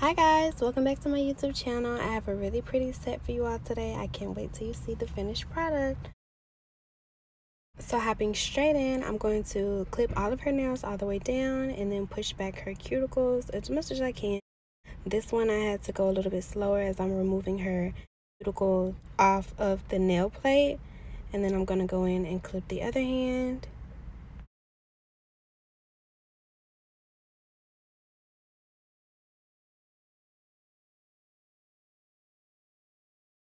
Hi guys, welcome back to my YouTube channel. I have a really pretty set for you all today. I can't wait till you see the finished product. So hopping straight in, I'm going to clip all of her nails all the way down and then push back her cuticles as much as I can. This one I had to go a little bit slower as I'm removing her cuticle off of the nail plate, and then I'm going to go in and clip the other hand.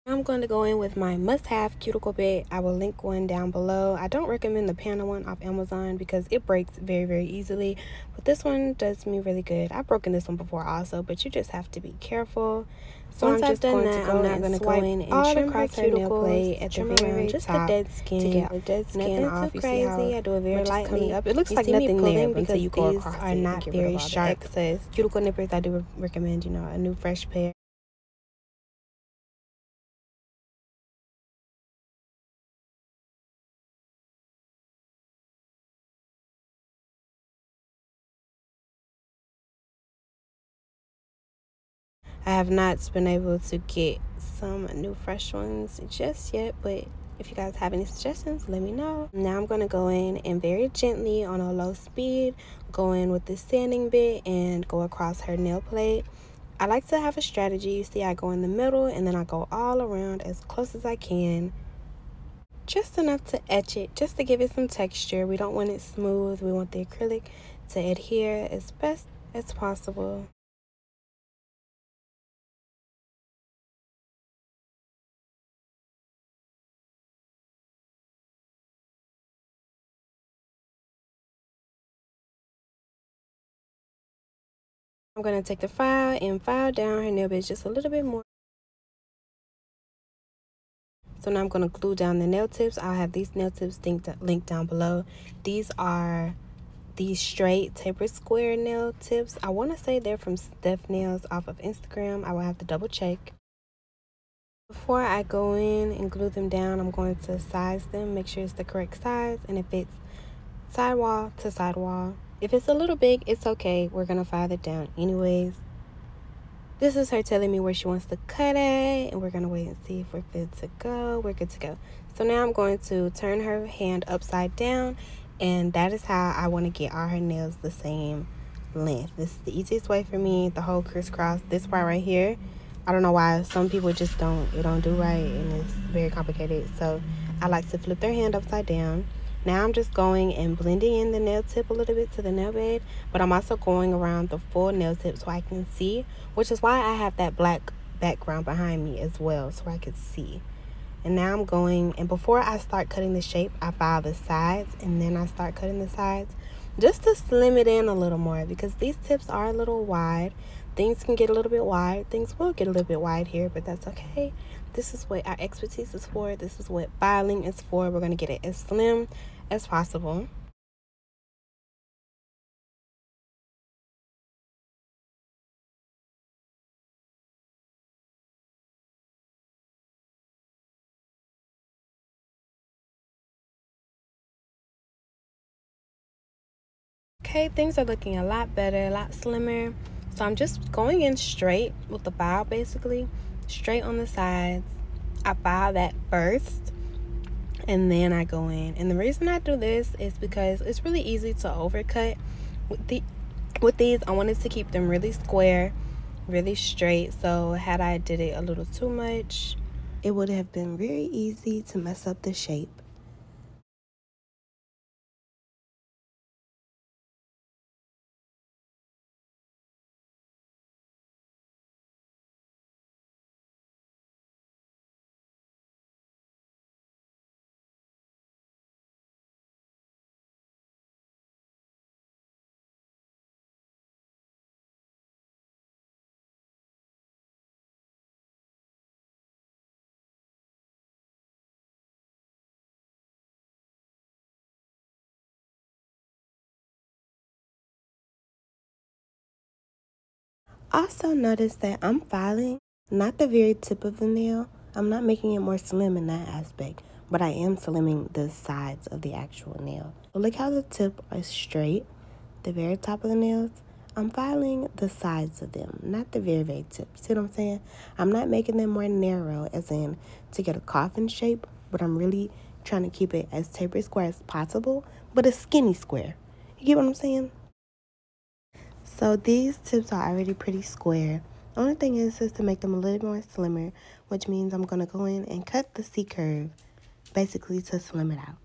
I'm going to go in with my must-have Cuticle Bit. I will link one down below. I don't recommend the panel one off Amazon because it breaks very easily, but this one does me really good. I've broken this one before also, but you just have to be careful. So Once I'm just I've done going that, to go in and trim across her nail plate at the very just top the dead skin, to get the dead skin nothing off. too You see how crazy. I do it very lightly. up. It looks You like see me nothing there pulling until you go because across these it are and not get rid very of all the sharp. excess. Cuticle nippers, I do recommend, a new fresh pair. I have not been able to get some new fresh ones just yet, but if you guys have any suggestions, let me know. Now I'm going to go in and very gently on a low speed, go in with the sanding bit and go across her nail plate. I like to have a strategy. You see, I go in the middle and then I go all around as close as I can. Just enough to etch it, just to give it some texture. We don't want it smooth. We want the acrylic to adhere as best as possible. I'm going to take the file and file down her nail bit just a little bit more. So now I'm going to glue down the nail tips. I'll have these nail tips linked down below. These are these straight tapered square nail tips. I want to say they're from Steph Nails off of Instagram. I will have to double check. Before I go in and glue them down, I'm going to size them, make sure it's the correct size, and it fits sidewall to sidewall. If it's a little big, it's okay. We're going to file it down anyways. This is her telling me where she wants to cut at, and we're going to wait and see if we're good to go. We're good to go. So now I'm going to turn her hand upside down, and that is how I want to get all her nails the same length. This is the easiest way for me, the whole crisscross. This part right here, I don't know why some people just don't do right, and it's very complicated. So I like to flip their hand upside down. Now I'm just going and blending in the nail tip a little bit to the nail bed, but I'm also going around the full nail tip so I can see, which is why I have that black background behind me as well, so I can see. And now I'm going, and before I start cutting the shape, I file the sides, and then I start cutting the sides just to slim it in a little more, because these tips are a little wide. Things can get a little bit wide. Things will get a little bit wide here, but that's okay. This is what our expertise is for. This is what filing is for. We're going to get it as slim as possible. Okay, things are looking a lot better, a lot slimmer. So I'm just going in straight with the file, basically straight on the sides. I file that first, and then I go in. And the reason I do this is because it's really easy to overcut with these. I wanted to keep them really square, really straight. So had I did it a little too much, it would have been very easy to mess up the shape. Also notice that I'm filing not the very tip of the nail. I'm not making it more slim in that aspect, but I am slimming the sides of the actual nail. So look how the tip is straight, the very top of the nails. I'm filing the sides of them, not the very, very tips. See what I'm saying? I'm not making them more narrow, as in to get a coffin shape, but I'm really trying to keep it as tapered square as possible, but a skinny square. You get what I'm saying? So these tips are already pretty square. The only thing is to make them a little more slimmer, which means I'm going to go in and cut the C-curve, basically to slim it out.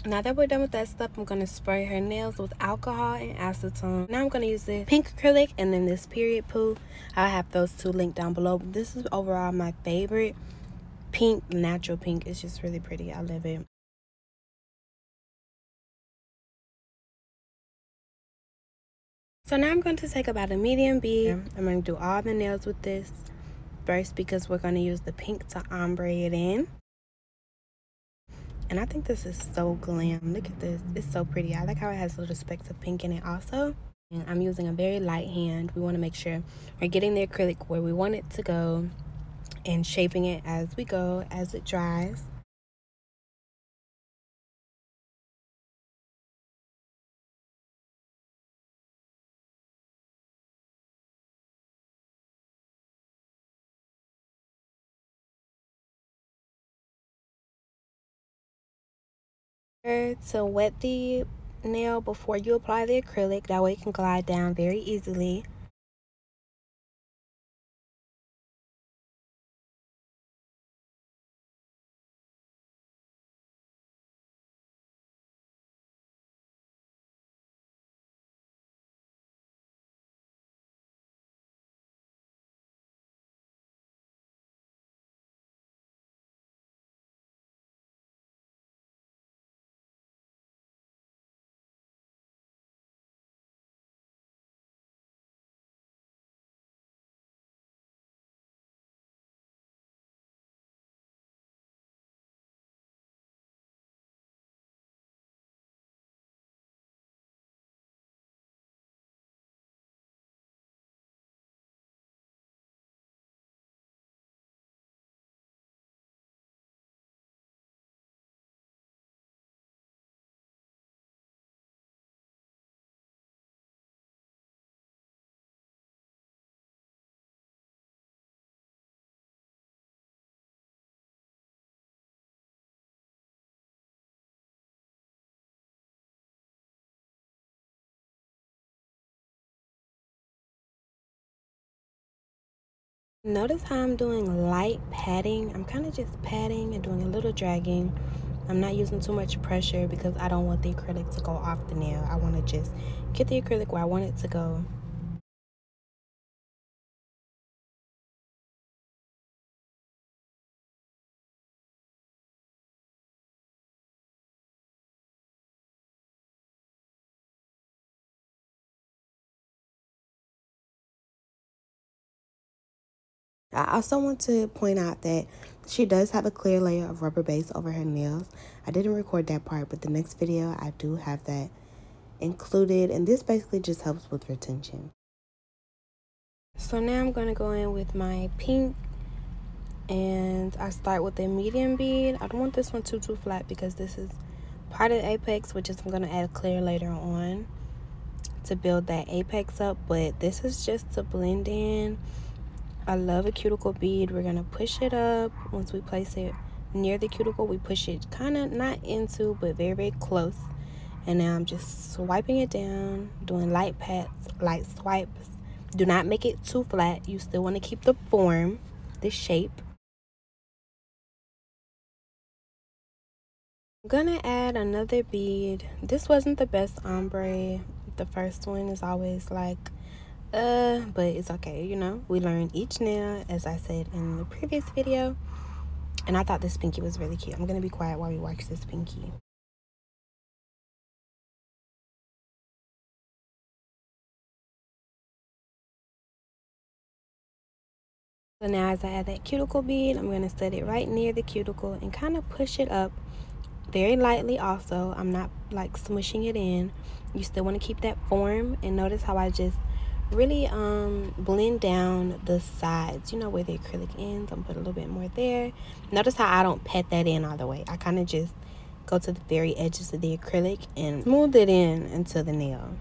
Now that we're done with that step, I'm going to spray her nails with alcohol and acetone. Now I'm going to use the pink acrylic and then this period poo. I'll have those two linked down below. This is overall my favorite pink, natural pink. It's just really pretty. I love it. So now I'm going to take about a medium bead. I'm going to do all the nails with this first because we're going to use the pink to ombre it in. And I think this is so glam. Look at this. It's so pretty. I like how it has little specks of pink in it also. And I'm using a very light hand. We want to make sure we're getting the acrylic where we want it to go and shaping it as we go, as it dries. To wet the nail before you apply the acrylic, that way it can glide down very easily. Notice how I'm doing light patting. I'm kind of just patting and doing a little dragging. I'm not using too much pressure because I don't want the acrylic to go off the nail. I want to just get the acrylic where I want it to go. I also want to point out that she does have a clear layer of rubber base over her nails. I didn't record that part, but the next video I do have that included, and this basically just helps with retention. So now I'm going to go in with my pink, and I start with a medium bead. I don't want this one too flat because this is part of the apex, which is I'm going to add clear later on to build that apex up, but this is just to blend in. I love a cuticle bead. We're going to push it up once we place it near the cuticle. We push it kind of not into, but very, very close. And now I'm just swiping it down, doing light pats, light swipes. Do not make it too flat. You still want to keep the form, the shape. I'm gonna add another bead. This wasn't the best ombre. The first one is always like, but it's okay, you know. We learn each nail, as I said in the previous video. And I thought this pinky was really cute. I'm gonna be quiet while we watch this pinky. So now as I add that cuticle bead, I'm going to set it right near the cuticle and kind of push it up very lightly also. I'm not like smushing it in. You still want to keep that form, and notice how I just really blend down the sides, you know, where the acrylic ends. I'm put a little bit more there. Notice how I don't pat that in all the way. I kind of just go to the very edges of the acrylic and smooth it in into the nail.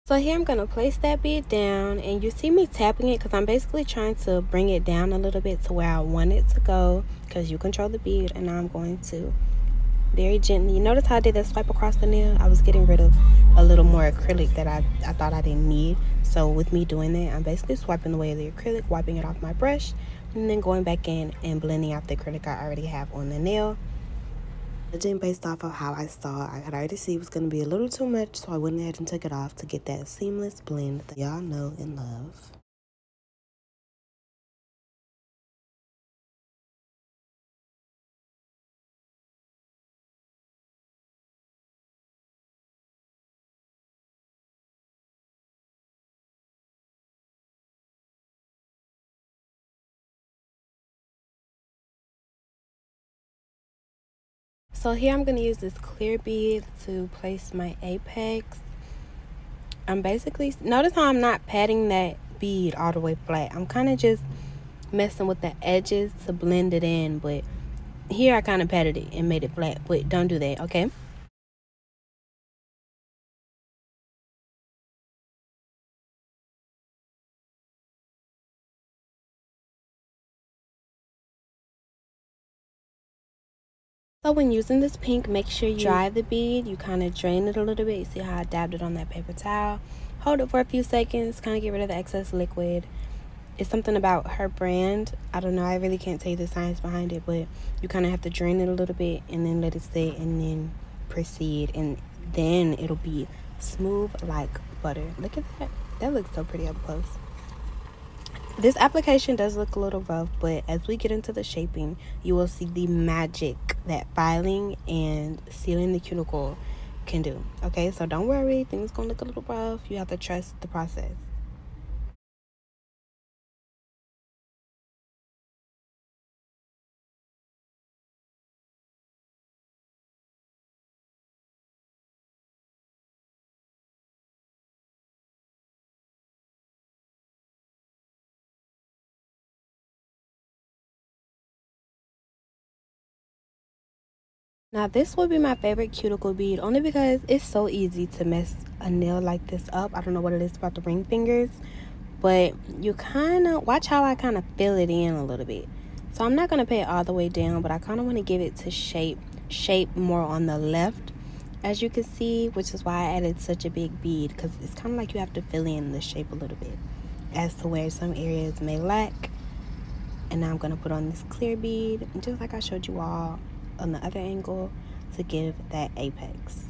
So here I'm going to place that bead down, and you see me tapping it because I'm basically trying to bring it down a little bit to where I want it to go, because you control the bead. And now I'm going to very gently, you notice how I did that swipe across the nail? I was getting rid of a little more acrylic that I thought I didn't need. So with me doing that, I'm basically swiping away the acrylic, wiping it off my brush, and then going back in and blending out the acrylic I already have on the nail. Judging based off of how I saw, I could already see it was going to be a little too much, so I went ahead and took it off to get that seamless blend that y'all know and love. So here I'm going to use this clear bead to place my apex. I'm basically, notice how I'm not patting that bead all the way flat. I'm kind of just messing with the edges to blend it in, but here I kind of patted it and made it flat, but don't do that, okay? So when using this pink, make sure you dry the bead. You kind of drain it a little bit. You see how I dabbed it on that paper towel. Hold it for a few seconds, kind of get rid of the excess liquid. It's something about her brand. I don't know, I really can't tell you the science behind it, but you kind of have to drain it a little bit and then let it sit and then proceed. And then it'll be smooth like butter. Look at that. That looks so pretty up close. This application does look a little rough, but as we get into the shaping, you will see the magic that filing and sealing the cuticle can do. Okay, so don't worry, things gonna look a little rough. You have to trust the process. Now this would be my favorite cuticle bead, only because it's so easy to mess a nail like this up. I don't know what it is about the ring fingers, but you kind of watch how I kind of fill it in a little bit. So I'm not going to pay it all the way down, but I kind of want to give it to shape more on the left, as you can see, which is why I added such a big bead, because it's kind of like you have to fill in the shape a little bit as to where some areas may lack. And now I'm going to put on this clear bead, just like I showed you all on the other angle, to give that apex.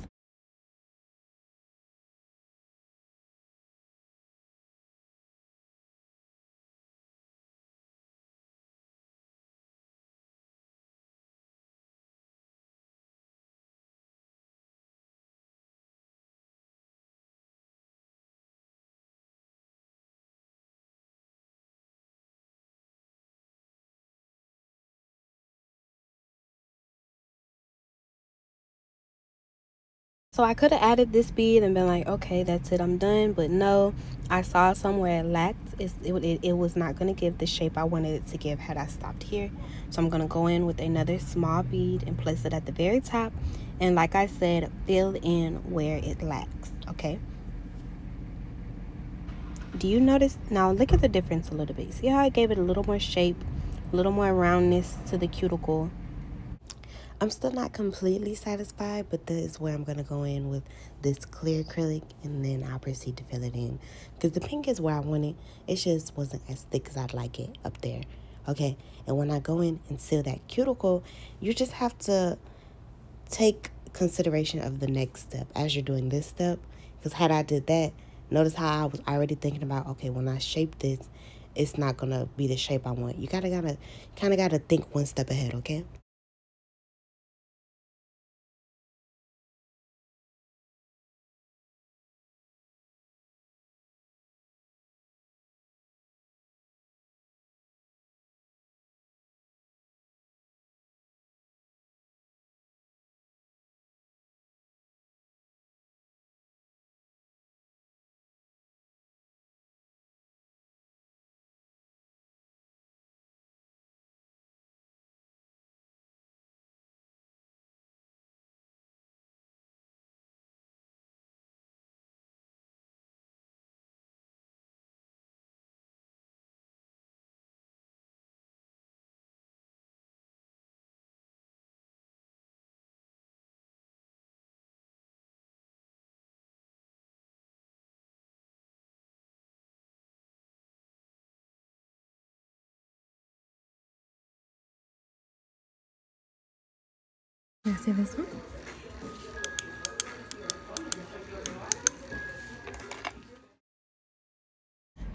So I could have added this bead and been like, okay, that's it, I'm done. But no, I saw somewhere it lacked. It was not going to give the shape I wanted it to give had I stopped here. So I'm going to go in with another small bead and place it at the very top. And like I said, fill in where it lacks, okay? Do you notice? Now look at the difference a little bit. See how I gave it a little more shape, a little more roundness to the cuticle? I'm still not completely satisfied, but that is where I'm going to go in with this clear acrylic, and then I'll proceed to fill it in. Because the pink is where I want it. It just wasn't as thick as I'd like it up there. Okay? And when I go in and seal that cuticle, you just have to take consideration of the next step as you're doing this step. Because had I did that, notice how I was already thinking about, okay, when I shape this, it's not going to be the shape I want. You kind of got to think one step ahead, okay? You see this one?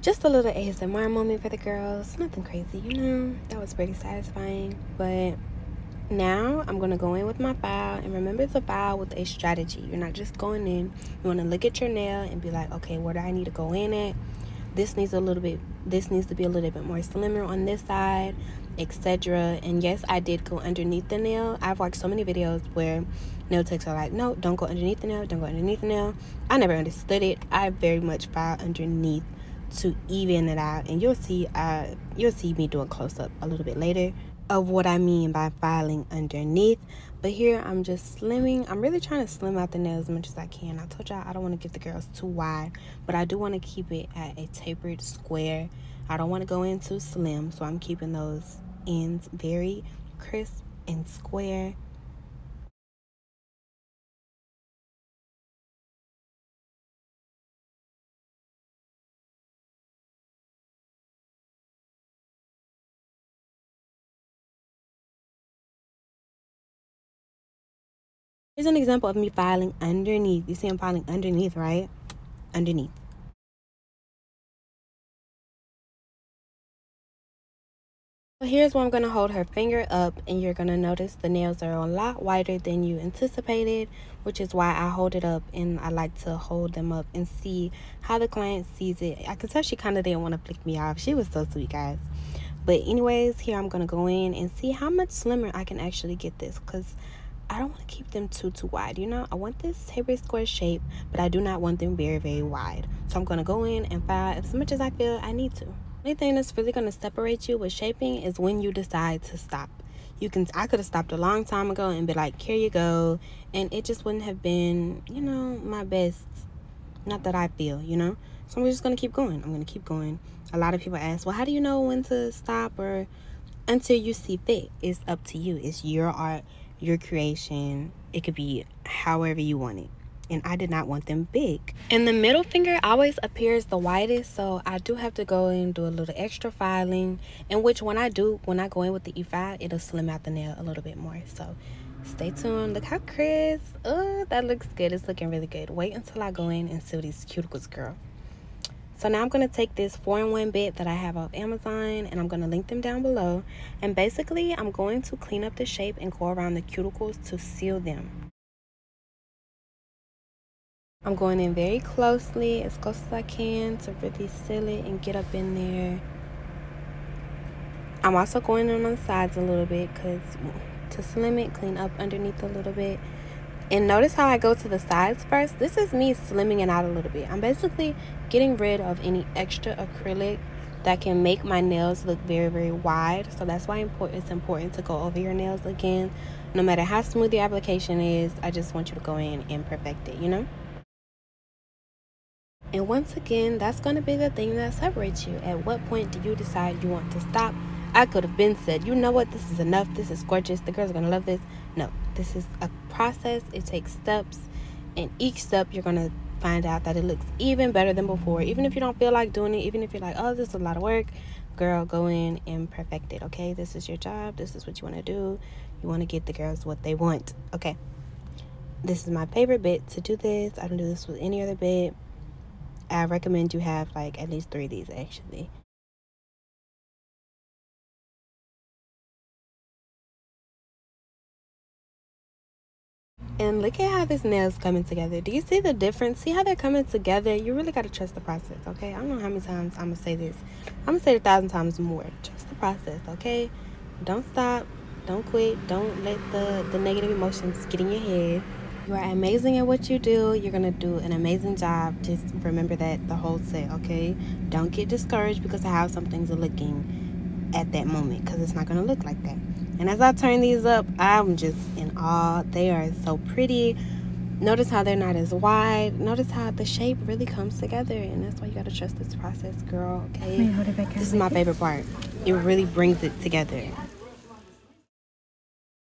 Just a little ASMR moment for the girls. Nothing crazy, you know. That was pretty satisfying. But now I'm going to go in with my file. And remember to file with a strategy. You're not just going in. You want to look at your nail and be like, okay, where do I need to go in at? This needs to be a little bit more slimmer on this side, etc. And yes, I did go underneath the nail. I've watched so many videos where nail techs are like, no, don't go underneath the nail, don't go underneath the nail. I never understood it. I very much file underneath to even it out, and you'll see me do a close-up a little bit later of what I mean by filing underneath. But here I'm just slimming. I'm really trying to slim out the nail as much as I can. I told y'all I don't want to give the girls too wide, but I do want to keep it at a tapered square. I don't want to go in too slim, so I'm keeping those ends very crisp and square. Here's an example of me filing underneath. You see I'm filing underneath, right? Underneath. So here's where I'm going to hold her finger up, and you're going to notice the nails are a lot wider than you anticipated, which is why I hold it up, and I like to hold them up and see how the client sees it. I could tell she kind of didn't want to flick me off. She was so sweet, guys. But anyways, here I'm going to go in and see how much slimmer I can actually get this, because I don't want to keep them too wide, you know. I want this tapered square shape, but I do not want them very, very wide. So I'm going to go in and file as much as I feel I need to. The only thing that's really going to separate you with shaping is when you decide to stop. I could have stopped a long time ago and be like, here you go, and it just wouldn't have been, you know, my best. Not that I feel, you know. So I'm just going to keep going. I'm going to keep going. A lot of people ask, well, how do you know when to stop? Or until you see fit. It's up to you. It's your art, your creation. It could be however you want it. And I did not want them big. And the middle finger always appears the widest, so I do have to go in and do a little extra filing, in which when I go in with the E5, it'll slim out the nail a little bit more. So stay tuned. Look how crisp. Oh, that looks good. It's looking really good. Wait until I go in and seal these cuticles, girl. So now I'm going to take this 4-in-1 bit that I have off Amazon, and I'm going to link them down below. And basically, I'm going to clean up the shape and go around the cuticles to seal them. I'm going in very closely, as close as I can, to really seal it and get up in there. I'm also going in on the sides a little bit to slim it, clean up underneath a little bit. And notice how I go to the sides first. This is me slimming it out a little bit. I'm basically getting rid of any extra acrylic that can make my nails look very, very wide. So that's why it's important to go over your nails again. No matter how smooth the application is, I just want you to go in and perfect it, you know? And once again, that's going to be the thing that separates you. At what point do you decide you want to stop? I could have been said, you know what, this is enough, this is gorgeous, the girls are going to love this. No, this is a process. It takes steps, and each step you're going to find out that it looks even better than before. Even if you don't feel like doing it, even if you're like, oh, this is a lot of work, girl, go in and perfect it, okay? This is your job. This is what you want to do. You want to get the girls what they want, okay? This is my favorite bit to do this. I don't do this with any other bit. I recommend you have like at least 3 of these actually. And look at how this nail's coming together. Do you see the difference? See how they're coming together? You really got to trust the process, okay? I don't know how many times I'm going to say this. I'm going to say it 1,000 times more. Trust the process, okay? Don't stop. Don't quit. Don't let the negative emotions get in your head. You are amazing at what you do. You're going to do an amazing job. Just remember that the whole set, okay? Don't get discouraged because of how some things are looking at that moment, because it's not going to look like that. And as I turn these up, I'm just in awe. They are so pretty. Notice how they're not as wide. Notice how the shape really comes together. And that's why you got to trust this process, girl, okay? This is my favorite part. It really brings it together.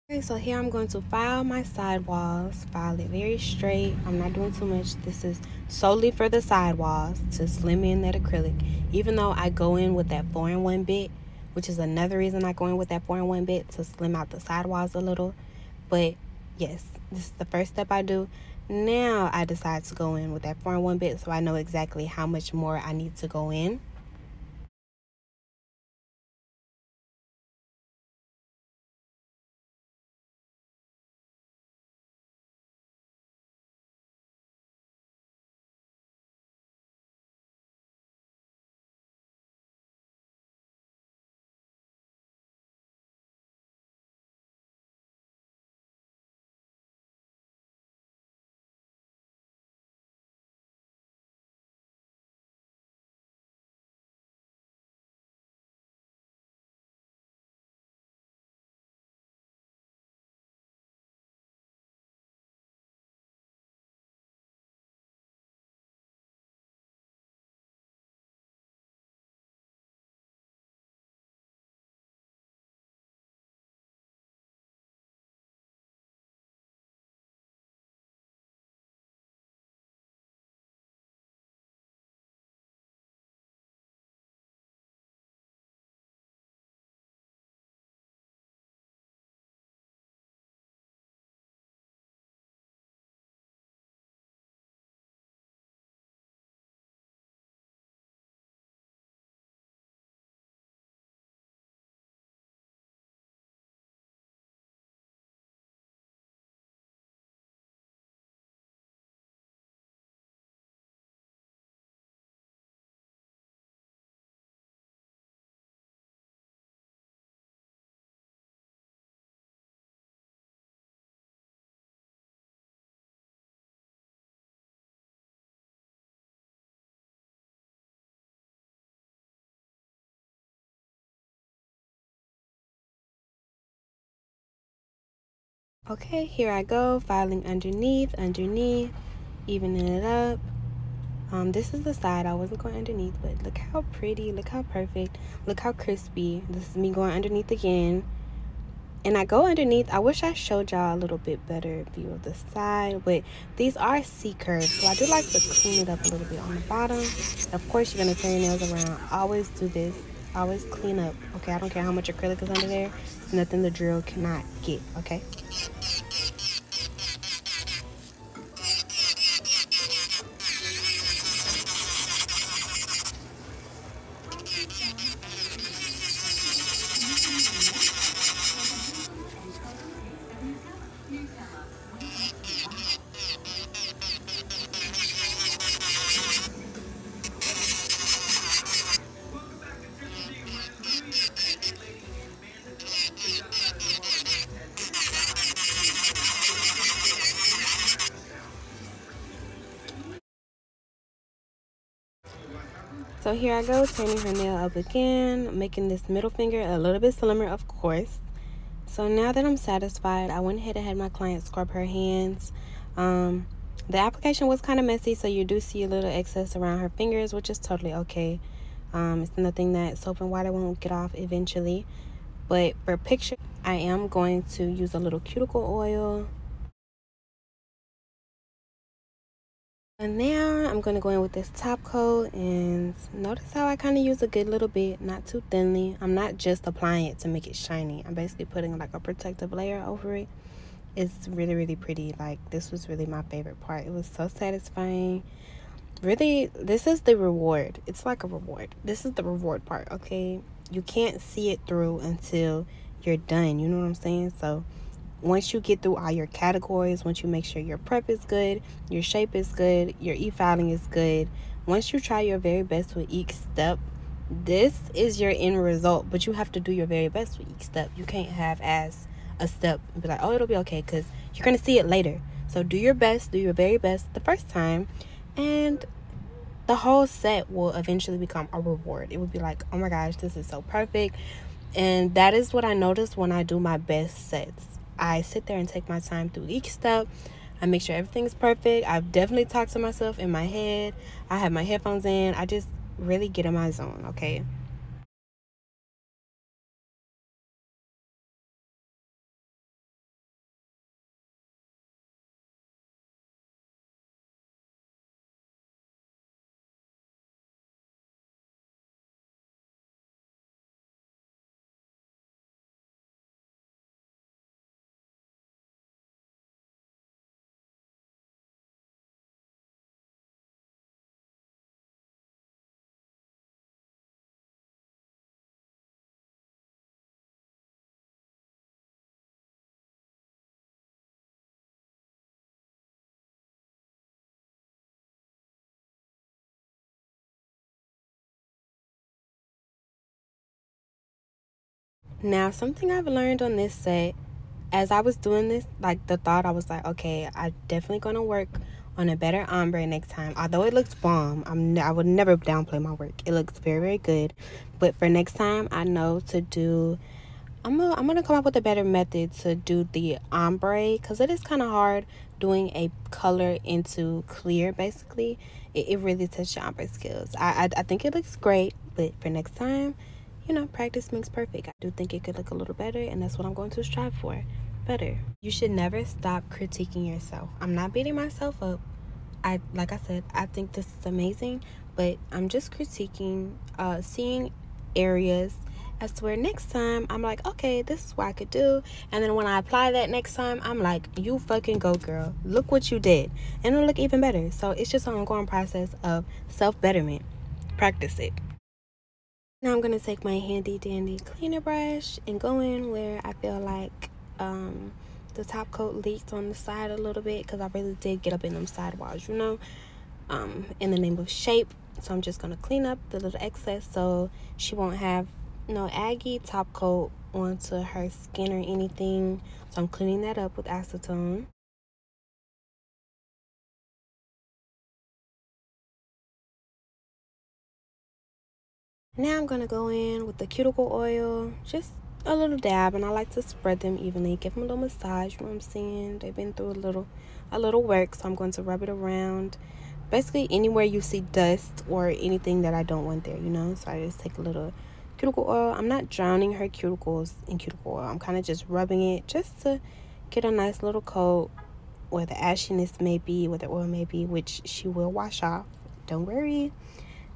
Okay, so here I'm going to file my side walls. File it very straight. I'm not doing too much. This is solely for the side walls to slim in that acrylic. Even though I go in with that 4-in-1 bit, which is another reason I go in with that 4-in-1 bit, to slim out the side walls a little. But Yes, this is the first step I do. Now I decide to go in with that 4-in-1 bit so I know exactly how much more I need to go in. Okay, here I go, filing underneath, evening it up. This is the side. I wasn't going underneath, but look how pretty, look how perfect, look how crispy. This is me going underneath again. And I go underneath. I wish I showed y'all a little bit better view of the side, but these are C curves, so I do like to clean it up a little bit on the bottom. Of course, you're gonna turn your nails around. Always do this. Always clean up. Okay, I don't care how much acrylic is under there. It's nothing the drill cannot get. Okay. So here I go, turning her nail up again, making this middle finger a little bit slimmer, of course. So now that I'm satisfied, I went ahead and had my client scrub her hands. The application was kind of messy, so you do see a little excess around her fingers, which is totally okay. It's nothing that soap and water won't get off eventually. But for picture, I am going to use a little cuticle oil. And now I'm going to go in with this top coat, and notice how I kind of use a good little bit, not too thinly. I'm not just applying it to make it shiny. I'm basically putting like a protective layer over it. It's really, really pretty. Like, this was really my favorite part. It was so satisfying. Really, this is the reward. It's like a reward. This is the reward part, okay? You can't see it through until you're done. You know what I'm saying? So once you get through all your categories, once you make sure your prep is good, your shape is good, your e-filing is good, once you try your very best with each step, this is your end result. But you have to do your very best with each step. You can't have as a step and be like, oh, it'll be okay, because you're going to see it later. So do your best, do your very best the first time, and the whole set will eventually become a reward. It will be like, oh my gosh, this is so perfect. And that is what I notice when I do my best sets. I sit there and take my time through each step. I make sure everything's perfect. I've definitely talked to myself in my head. I have my headphones in. I just really get in my zone, okay? Now, something I've learned on this set, as I was doing this, like the thought, I was like, okay, I definitely gonna work on a better ombre next time. Although it looks bomb, I would never downplay my work. It looks very, very good. But for next time, I know to do, I'm gonna come up with a better method to do the ombre, because it is kind of hard doing a color into clear. Basically, it really tests your ombre skills. I think it looks great, but for next time, you know, practice makes perfect. I do think it could look a little better, and that's what I'm going to strive for. Better. You should never stop critiquing yourself. I'm not beating myself up. Like I said, I think this is amazing, but I'm just critiquing, seeing areas as to where next time I'm like, okay, this is what I could do. And then when I apply that next time, I'm like, you fucking go, girl. Look what you did. And it'll look even better. So it's just an ongoing process of self-betterment. Practice it. Now I'm going to take my handy dandy cleaner brush and go in where I feel like the top coat leaked on the side a little bit, because I really did get up in them sidewalls, you know, in the name of shape. So I'm just going to clean up the little excess so she won't have no aggy top coat onto her skin or anything. So I'm cleaning that up with acetone. Now I'm going to go in with the cuticle oil, just a little dab, and I like to spread them evenly, give them a little massage. You know what I'm saying? They've been through a little work, so I'm going to rub it around basically anywhere you see dust or anything that I don't want there, you know. So I just take a little cuticle oil. I'm not drowning her cuticles in cuticle oil. I'm kind of just rubbing it just to get a nice little coat where the ashiness may be, where the oil may be, which she will wash off, don't worry.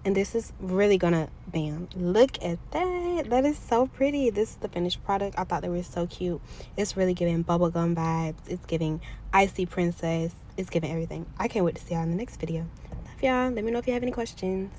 And this is really gonna, bam, look at that. That is so pretty. This is the finished product. I thought they were so cute. It's really giving bubblegum vibes. It's giving icy princess. It's giving everything. I can't wait to see y'all in the next video. Love y'all. Let me know if you have any questions.